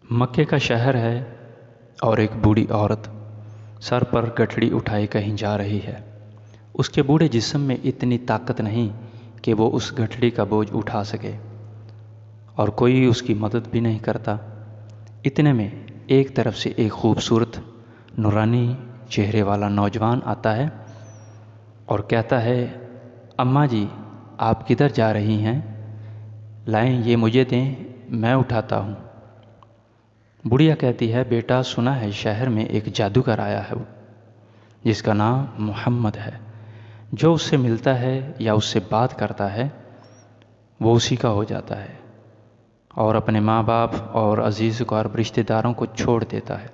مکے کا شہر ہے اور ایک بوڑھی عورت سر پر گٹھڑی اٹھائے کہیں جا رہی ہے۔ اس کے بوڑھے جسم میں اتنی طاقت نہیں کہ وہ اس گٹھڑی کا بوجھ اٹھا سکے اور کوئی اس کی مدد بھی نہیں کرتا۔ اتنے میں ایک طرف سے ایک خوبصورت نورانی چہرے والا نوجوان آتا ہے اور کہتا ہے، اماں جی آپ کدھر جا رہی ہیں؟ لائیں یہ مجھے دیں، میں اٹھاتا ہوں۔ بڑھیا کہتی ہے، بیٹا سنا ہے شہر میں ایک جادوگر آیا ہے جس کا نام محمد ہے۔ جو اس سے ملتا ہے یا اس سے بات کرتا ہے وہ اسی کا ہو جاتا ہے اور اپنے ماں باپ اور عزیز اور رشتہ داروں کو چھوڑ دیتا ہے۔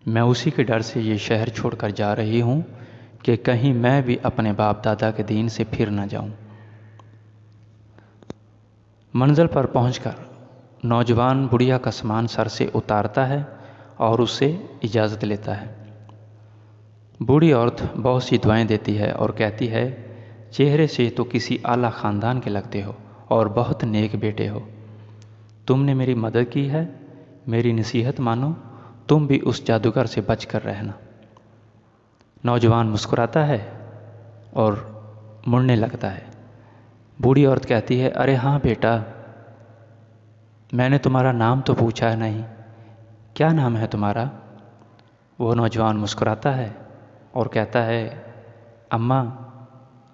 میں اسی کے ڈر سے یہ شہر چھوڑ کر جا رہی ہوں کہ کہیں میں بھی اپنے باپ دادا کے دین سے پھر نہ جاؤں۔ منزل پر پہنچ کر نوجوان بڑھیا کا سامان سر سے اتارتا ہے اور اس سے اجازت لیتا ہے۔ بوڑھی عورت بہت سی دعائیں دیتی ہے اور کہتی ہے، چہرے سے تو کسی اعلیٰ خاندان کے لگتے ہو اور بہت نیک بیٹے ہو۔ تم نے میری مدد کی ہے، میری نصیحت مانو، تم بھی اس جادوگر سے بچ کر رہنا۔ نوجوان مسکراتا ہے اور مڑنے لگتا ہے۔ بوڑھی عورت کہتی ہے، ارے ہاں بیٹا، میں نے تمہارا نام تو پوچھا نہیں، کیا نام ہے تمہارا؟ وہ نوجوان مسکراتا ہے اور کہتا ہے، اماں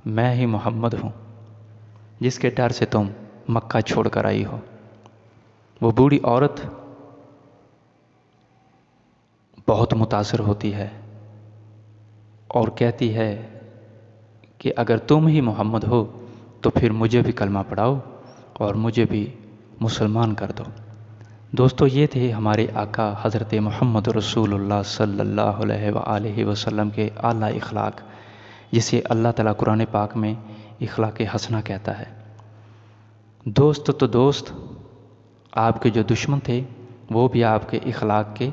میں ہی محمد ہوں جس کے ڈر سے تم مکہ چھوڑ کر آئی ہو۔ وہ بوڑھی عورت بہت متاثر ہوتی ہے اور کہتی ہے کہ اگر تم ہی محمد ہو تو پھر مجھے بھی کلمہ پڑھاؤ اور مجھے بھی مسلمان کر دو۔ دوستو، یہ تھے ہمارے آقا حضرت محمد رسول اللہ صلی اللہ علیہ وآلہ وسلم کے اعلیٰ اخلاق، جسے اللہ تعالیٰ قرآن پاک میں اخلاق حسنہ کہتا ہے۔ دوست آپ کے جو دشمن تھے وہ بھی آپ کے اخلاق کے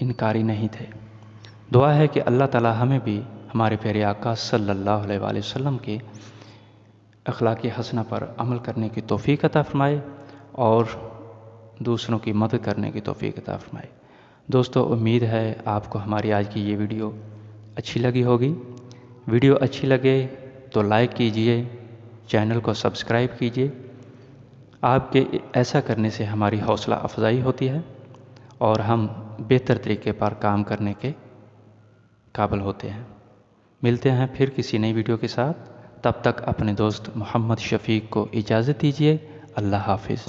انکاری نہیں تھے۔ دعا ہے کہ اللہ تعالیٰ ہمیں بھی ہمارے پیارے آقا صلی اللہ علیہ وآلہ وسلم کے اخلاق حسنہ پر عمل کرنے کی توفیق عطا فرمائے اور دوسروں کی مدد کرنے کی توفیق عطا فرمائے۔ دوستو، امید ہے آپ کو ہماری آج کی یہ ویڈیو اچھی لگی ہوگی۔ ویڈیو اچھی لگے تو لائک کیجئے، چینل کو سبسکرائب کیجئے۔ آپ کے ایسا کرنے سے ہماری حوصلہ افزائی ہوتی ہے اور ہم بہتر طریقے پر کام کرنے کے قابل ہوتے ہیں۔ ملتے ہیں پھر کسی نئی ویڈیو کے ساتھ، تب تک اپنے دوست محمد شفیق کو اجازت دیجیے۔ اللہ حافظ۔